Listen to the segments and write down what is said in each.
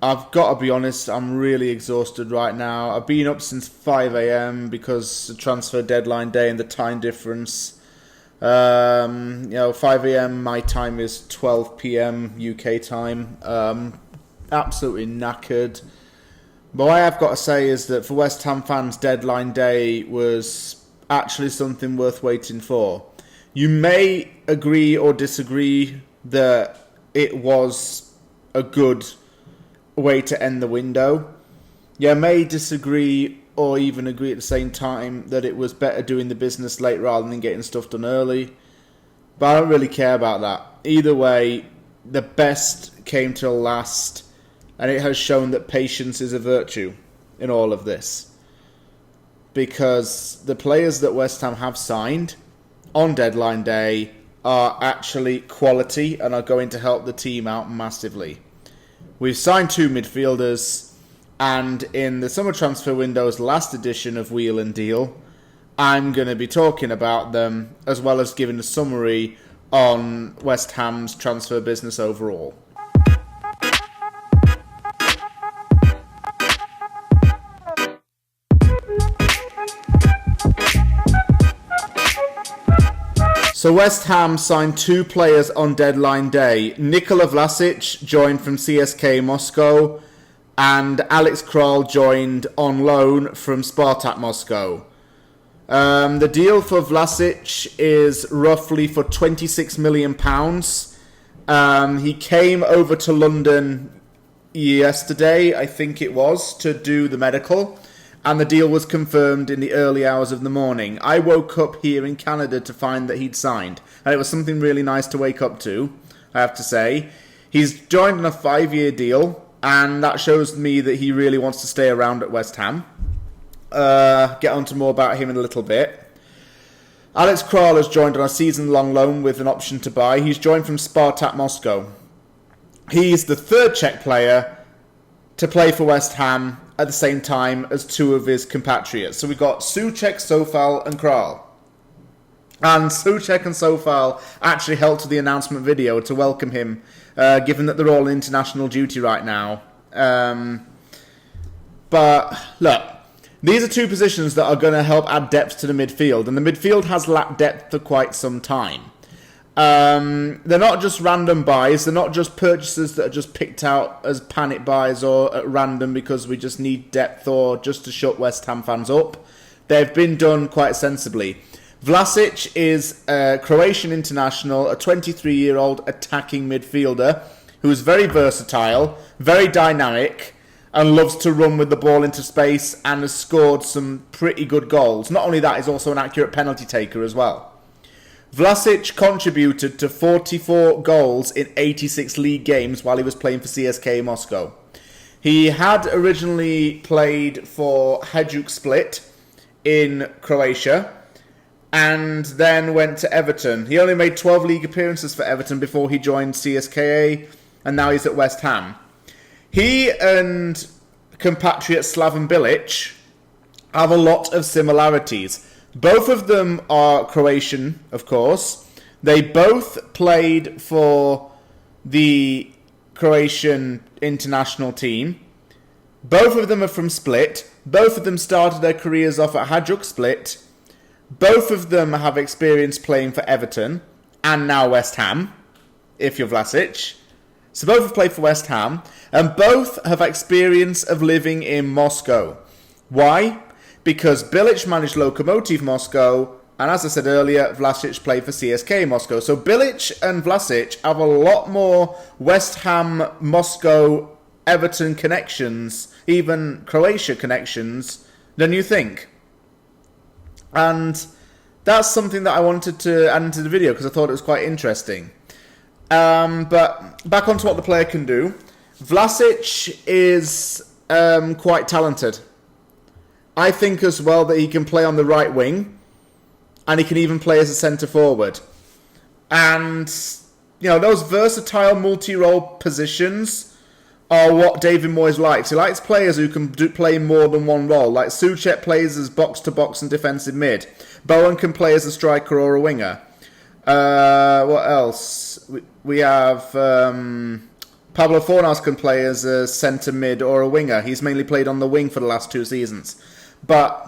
I've got to be honest, I'm really exhausted right now. I've been up since 5 a.m. because the transfer deadline day and the time difference. 5 a.m. my time is 12 p.m. UK time. Absolutely knackered. But what I have got to say is that for West Ham fans, deadline day was actually something worth waiting for. You may agree or disagree that it was a good way to end the window. You may disagree or even agree at the same time that it was better doing the business late rather than getting stuff done early. But I don't really care about that. Either way, the best came till last, and it has shown that patience is a virtue in all of this. Because the players that West Ham have signed on deadline day are actually quality and are going to help the team out massively. We've signed 2 midfielders, and in the summer transfer window's last edition of Wheel and Deal, I'm going to be talking about them as well as giving a summary on West Ham's transfer business overall. So West Ham signed 2 players on deadline day. Nikola Vlašić joined from CSKA Moscow, and Alex Král joined on loan from Spartak Moscow. The deal for Vlašić is roughly for £26 million. He came over to London yesterday, I think it was, to do the medical. And the deal was confirmed in the early hours of the morning. I woke up here in Canada to find that he'd signed. And it was something really nice to wake up to, I have to say. He's joined on a 5-year deal, and that shows me that he really wants to stay around at West Ham. Get on to more about him in a little bit. Alex Král has joined on a season-long loan with an option to buy. He's joined from Spartak Moscow. He's the 3rd Czech player to play for West Ham at the same time as 2 of his compatriots. So we've got Souček, Coufal and Král. And Souček and Coufal actually helped with the announcement video to welcome him, given that they're all in international duty right now. But look, these are 2 positions that are going to help add depth to the midfield, and the midfield has lacked depth for quite some time. They're not just random buys. They're not just purchases that are just picked out as panic buys or at random because we just need depth or just to shut West Ham fans up. They've been done quite sensibly. Vlašić is a Croatian international, a 23-year-old attacking midfielder who is very versatile, very dynamic, and loves to run with the ball into space and has scored some pretty good goals. Not only that, he's also an accurate penalty taker as well. Vlašić contributed to 44 goals in 86 league games while he was playing for CSKA Moscow. He had originally played for Hajduk Split in Croatia and then went to Everton. He only made 12 league appearances for Everton before he joined CSKA, and now he's at West Ham. He and compatriot Slaven Bilic have a lot of similarities. Both of them are Croatian, of course. They both played for the Croatian international team. Both of them are from Split. Both of them started their careers off at Hajduk Split. Both of them have experience playing for Everton and now West Ham, if you're Vlašić. So both have played for West Ham, and both have experience of living in Moscow. Why? Because Bilic managed Lokomotiv Moscow, and as I said earlier, Vlašić played for CSKA Moscow. So Bilic and Vlašić have a lot more West Ham, Moscow, Everton connections, even Croatia connections, than you think. And that's something that I wanted to add into the video because I thought it was quite interesting. But back onto what the player can do. Vlašić is quite talented. I think as well that he can play on the right wing, and he can even play as a centre forward. And those versatile multi-role positions are what David Moyes likes. He likes players who can play more than one role. Like Souček plays as box-to-box and defensive mid. Bowen can play as a striker or a winger. What else? We have Pavel Pablo Fornals can play as a centre mid or a winger. He's mainly played on the wing for the last 2 seasons. But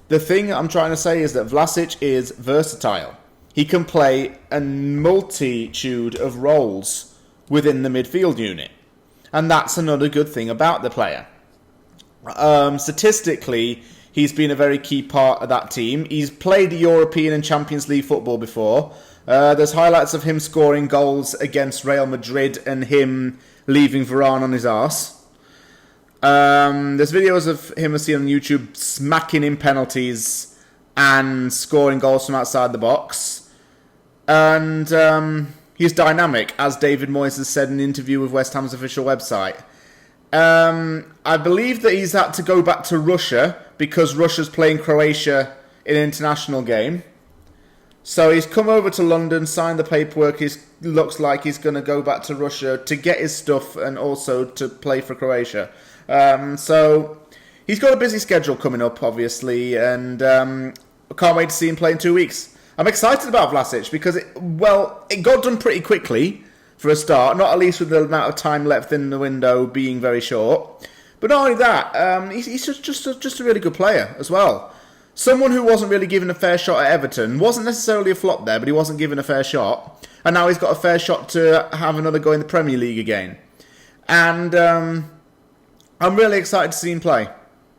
the thing I'm trying to say is that Vlašić is versatile. He can play a multitude of roles within the midfield unit. And that's another good thing about the player. Statistically, he's been a very key part of that team. He's played European and Champions League football before. There's highlights of him scoring goals against Real Madrid and him leaving Varane on his arse. There's videos of him I've seen on YouTube smacking in penalties and scoring goals from outside the box. And he's dynamic, as David Moyes has said in an interview with West Ham's official website. I believe that he's had to go back to Russia because Russia's playing Croatia in an international game. So he's come over to London, signed the paperwork. He looks like he's going to go back to Russia to get his stuff and also to play for Croatia. So he's got a busy schedule coming up, obviously, and I can't wait to see him play in 2 weeks. I'm excited about Vlašić because, it got done pretty quickly for a start, not at least with the amount of time left in the window being very short. But not only that, he's just a really good player as well. Someone who wasn't really given a fair shot at Everton, wasn't necessarily a flop there, but he wasn't given a fair shot. And now he's got a fair shot to have another go in the Premier League again. And I'm really excited to see him play.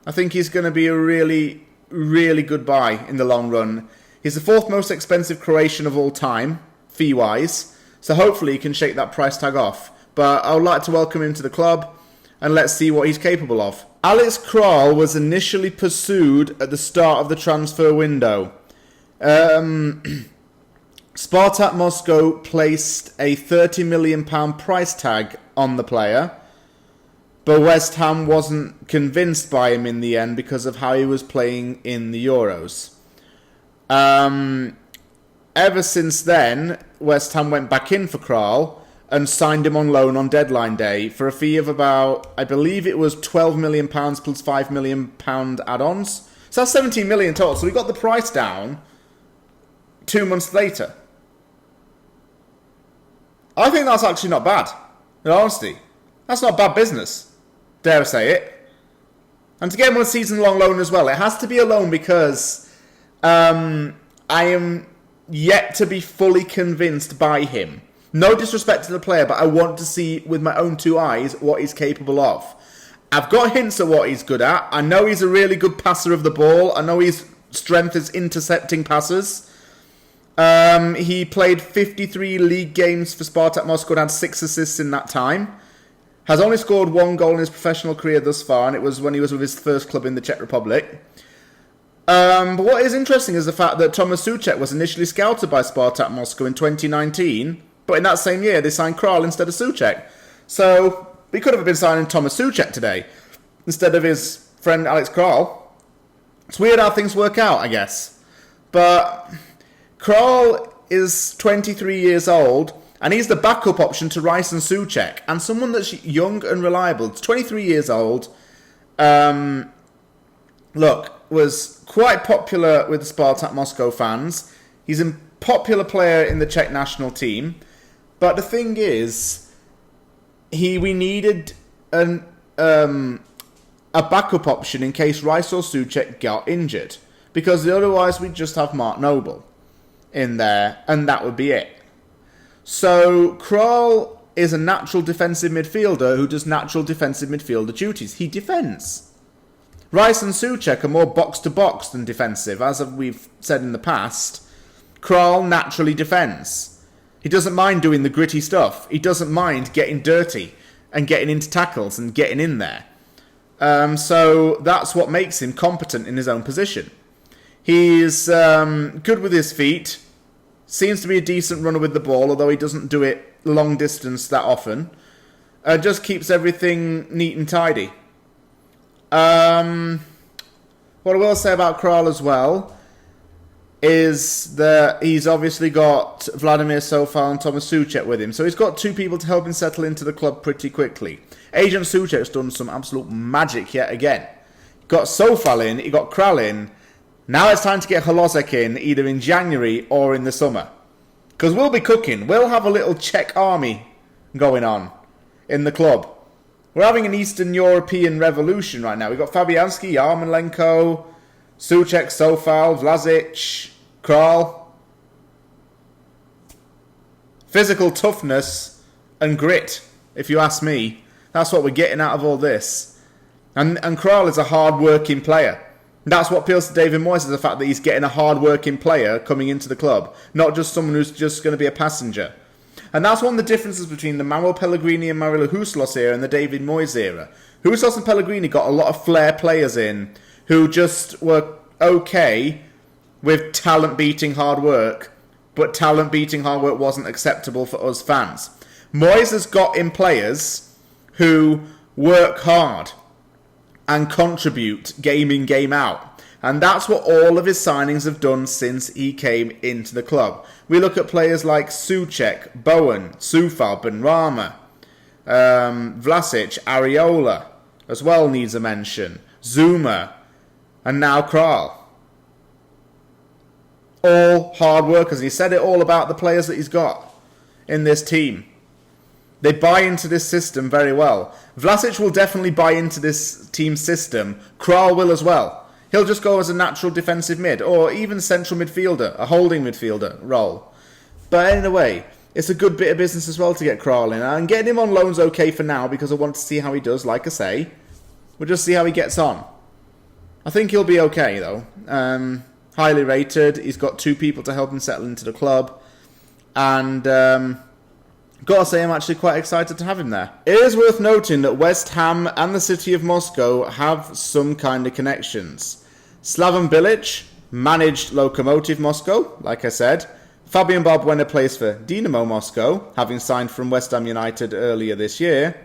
I think he's going to be a really, really good buy in the long run. He's the 4th most expensive Croatian of all time, fee-wise. So hopefully he can shake that price tag off. But I would like to welcome him to the club, and let's see what he's capable of. Alex Král was initially pursued at the start of the transfer window. Spartak Moscow placed a £30 million price tag on the player, but West Ham wasn't convinced by him in the end because of how he was playing in the Euros. Ever since then, West Ham went back in for Král and signed him on loan on deadline day for a fee of about, I believe it was £12 million plus £5 million add-ons. So that's 17 million total. So we got the price down 2 months later. I think that's actually not bad, in honesty. That's not bad business, dare I say it. And to get him on a season-long loan as well, it has to be a loan because I am yet to be fully convinced by him. No disrespect to the player, but I want to see with my own 2 eyes what he's capable of. I've got hints of what he's good at. I know he's a really good passer of the ball. I know his strength is intercepting passes. He played 53 league games for Spartak Moscow and had 6 assists in that time. Has only scored 1 goal in his professional career thus far, and it was when he was with his first club in the Czech Republic. But what is interesting is the fact that Tomáš Souček was initially scouted by Spartak Moscow in 2019, but in that same year they signed Král instead of Souček. So we could have been signing Tomáš Souček today instead of his friend Alex Král. It's weird how things work out, I guess. But Král is 23 years old, and he's the backup option to Rice and Souček, and someone that's young and reliable. It's 23 years old. Was quite popular with the Spartak Moscow fans. He's a popular player in the Czech national team. But the thing is, we needed a backup option in case Rice or Souček got injured. Because otherwise we'd just have Mark Noble in there, and that would be it. So Král is a natural defensive midfielder who does natural defensive midfielder duties. He defends. Rice and Souček are more box-to-box than defensive, as we've said in the past. Král naturally defends. He doesn't mind doing the gritty stuff. He doesn't mind getting dirty and getting into tackles and getting in there. So that's what makes him competent in his own position. He's good with his feet. Seems to be a decent runner with the ball, although he doesn't do it long distance that often. Just keeps everything neat and tidy. What I will say about Král as well is that he's obviously got Vladimír Coufal and Tomáš Souček with him. So he's got 2 people to help him settle into the club pretty quickly. Agent Souček's done some absolute magic yet again. Got Coufal in, he got Král in. Now it's time to get Hložek in, either in January or in the summer. Because we'll be cooking. We'll have a little Czech army going on. in the club. We're having an Eastern European revolution right now. We've got Fabianski, Yarmolenko, Souček, Coufal, Vlašić, Král. Physical toughness and grit, if you ask me. That's what we're getting out of all this. And Král is a hard-working player. That's what appeals to David Moyes, is the fact that he's getting a hard-working player coming into the club, not just someone who's just going to be a passenger. And that's one of the differences between the Manuel Pellegrini and Marilo Husos era and the David Moyes era. Husos and Pellegrini got a lot of flair players in who just were okay with talent-beating hard work, but talent-beating hard work wasn't acceptable for us fans. Moyes has got in players who work hard and contribute game in, game out. And that's what all of his signings have done since he came into the club. We look at players like Souček, Bowen, Coufal, Benrahma, Vlašić, Areola, as well needs a mention, Zuma, and now Král. All hard workers. He said it all about the players that he's got in this team. They buy into this system very well. Vlašić will definitely buy into this team system. Král will as well. He'll just go as a natural defensive mid, or even central midfielder, a holding midfielder role. But anyway, it's a good bit of business as well to get Král in. And getting him on loan's okay for now, because I want to see how he does, like I say. We'll just see how he gets on. I think he'll be okay, though. Highly rated. He's got 2 people to help him settle into the club. And gotta say, I'm actually quite excited to have him there. It is worth noting that West Ham and the city of Moscow have some kind of connections. Slaven Bilic managed Lokomotiv Moscow, like I said. Fabian Balbuena plays for Dinamo Moscow, having signed from West Ham United earlier this year.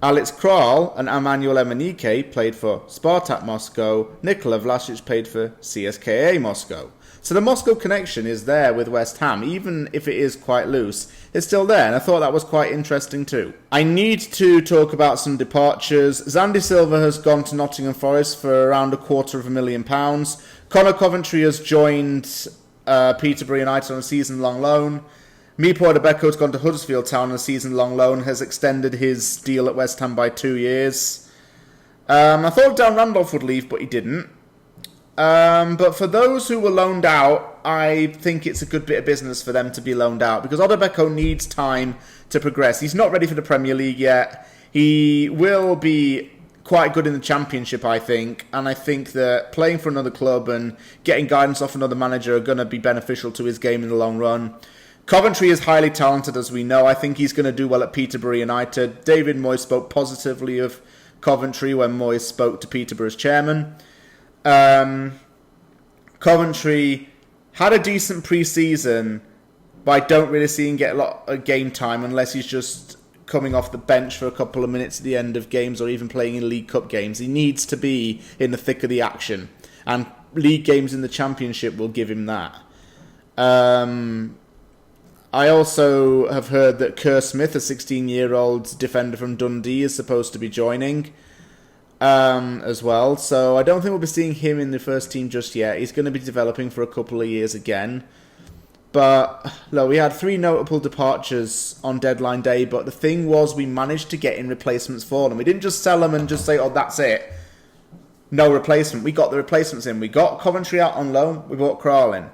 Alex Král and Emmanuel Emenike played for Spartak Moscow. Nikola Vlašić played for CSKA Moscow. So the Moscow connection is there with West Ham, even if it is quite loose. It's still there, and I thought that was quite interesting too. I need to talk about some departures. Zandy Silva has gone to Nottingham Forest for around £250,000. Conor Coventry has joined Peterborough United on a season-long loan. Mipo Adebeko has gone to Huddersfield Town on a season-long loan, has extended his deal at West Ham by 2 years. I thought Dan Randolph would leave, but he didn't. But for those who were loaned out, I think it's a good bit of business for them to be loaned out, because Adebeko needs time to progress. He's not ready for the Premier League yet. He will be quite good in the Championship, I think, and I think that playing for another club and getting guidance off another manager are going to be beneficial to his game in the long run. Coventry is highly talented, as we know. I think he's going to do well at Peterborough United. David Moyes spoke positively of Coventry when Moyes spoke to Peterborough's chairman. Coventry had a decent pre-season, but I don't really see him get a lot of game time unless he's just coming off the bench for a couple of minutes at the end of games, or even playing in League Cup games. He needs to be in the thick of the action, and league games in the Championship will give him that. I also have heard that Kerr Smith, a 16-year-old defender from Dundee, is supposed to be joining as well. So I don't think we'll be seeing him in the first team just yet. He's going to be developing for a couple of years again. But look, we had 3 notable departures on deadline day, but the thing was we managed to get in replacements for them. We didn't just sell them and just say, oh, that's it. No replacement. We got the replacements in. We got Coventry out on loan. We bought Král in.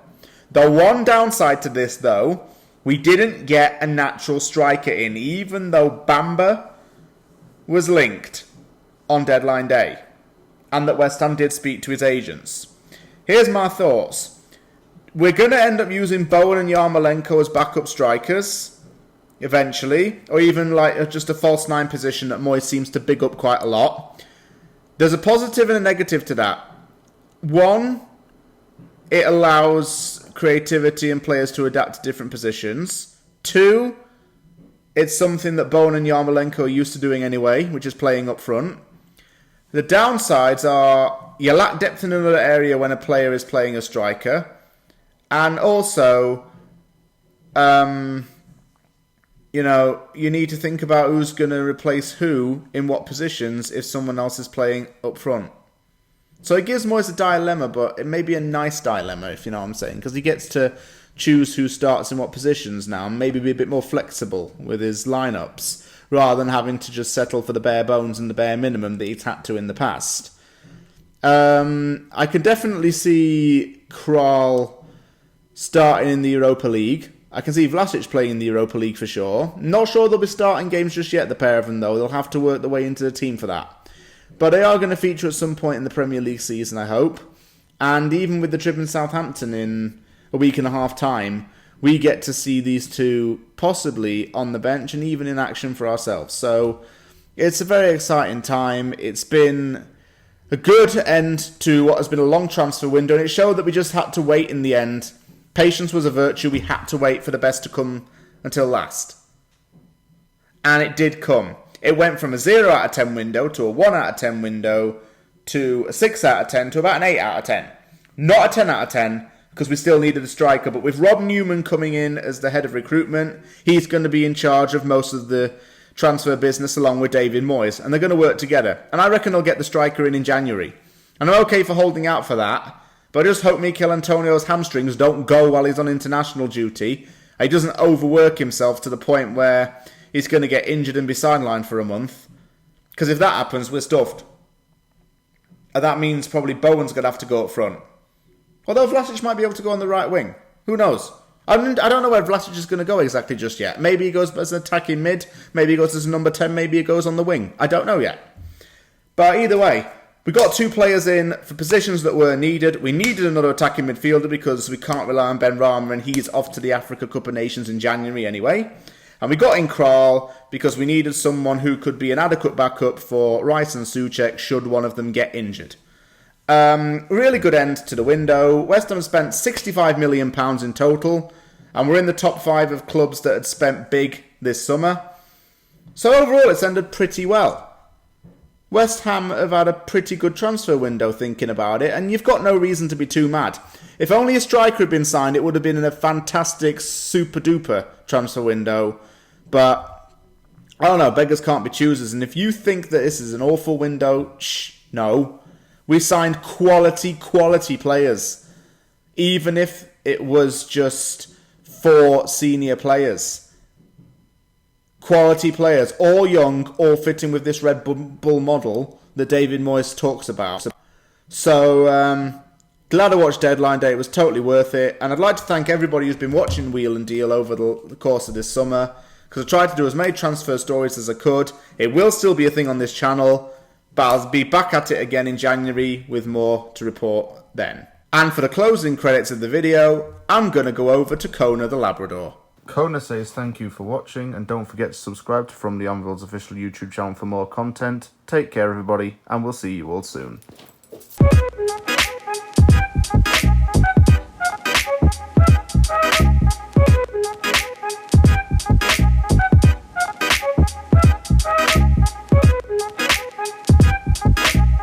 The one downside to this, though, we didn't get a natural striker in, even though Bamba was linked on deadline day, and that West Ham did speak to his agents. Here's my thoughts. We're going to end up using Bowen and Yarmolenko as backup strikers, eventually, or even like just a false 9 position that Moyes seems to big up quite a lot. There's a positive and a negative to that. One, it allows creativity and players to adapt to different positions. 2, it's something that Bowen and Yarmolenko are used to doing anyway, which is playing up front. The downsides are you lack depth in another area when a player is playing a striker. And also, you need to think about who's going to replace who in what positions if someone else is playing up front. So it gives Moyes a dilemma, but it may be a nice dilemma, if you know what I'm saying, because he gets to choose who starts in what positions now, and maybe be a bit more flexible with his lineups, rather than having to just settle for the bare bones and the bare minimum that he's had to in the past. I can definitely see Král starting in the Europa League. I can see Vlašić playing in the Europa League for sure. Not sure they'll be starting games just yet, the pair of them, though. They'll have to work their way into the team for that. But they are going to feature at some point in the Premier League season, I hope. And even with the trip in Southampton in a week and a half time, we get to see these two possibly on the bench and even in action for ourselves. So it's a very exciting time. It's been a good end to what has been a long transfer window, and it showed that we just had to wait in the end. Patience was a virtue. We had to wait for the best to come until last. And it did come. It went from a 0 out of 10 window to a 1 out of 10 window to a 6 out of 10 to about an 8 out of 10. Not a 10 out of 10 because we still needed a striker, but with Rob Newman coming in as the head of recruitment, he's going to be in charge of most of the transfer business along with David Moyes, and they're going to work together. And I reckon they'll get the striker in January. And I'm okay for holding out for that, but I just hope Mikel Antonio's hamstrings don't go while he's on international duty. He doesn't overwork himself to the point where he's going to get injured and be sidelined for a month. Because if that happens, we're stuffed. And that means probably Bowen's going to have to go up front. Although Vlašić might be able to go on the right wing. Who knows? I don't know where Vlašić is going to go exactly just yet. Maybe he goes as an attacking mid. Maybe he goes as a number 10. Maybe he goes on the wing. I don't know yet. But either way, we got two players in for positions that were needed. We needed another attacking midfielder because we can't rely on Ben Rama, and he's off to the Africa Cup of Nations in January anyway. And we got in Král because we needed someone who could be an adequate backup for Rice and Souček should one of them get injured. Really good end to the window. West Ham spent £65 million in total, and we're in the top 5 of clubs that had spent big this summer. So overall, it's ended pretty well. West Ham have had a pretty good transfer window thinking about it, and you've got no reason to be too mad. If only a striker had been signed, it would have been in a fantastic, super-duper transfer window. But, I don't know, beggars can't be choosers, and if you think that this is an awful window, no. We signed quality players. Even if it was just 4 senior players. Quality players, all young, all fitting with this Red Bull model that David Moyes talks about. So, glad I watched Deadline Day. It was totally worth it. And I'd like to thank everybody who's been watching Wheel and Deal over the course of this summer, because I tried to do as many transfer stories as I could. It will still be a thing on this channel, but I'll be back at it again in January with more to report then. And for the closing credits of the video, I'm going to go over to Kona the Labrador. Kona says thank you for watching, and don't forget to subscribe to From the Anvil's official YouTube channel for more content. Take care everybody, and we'll see you all soon.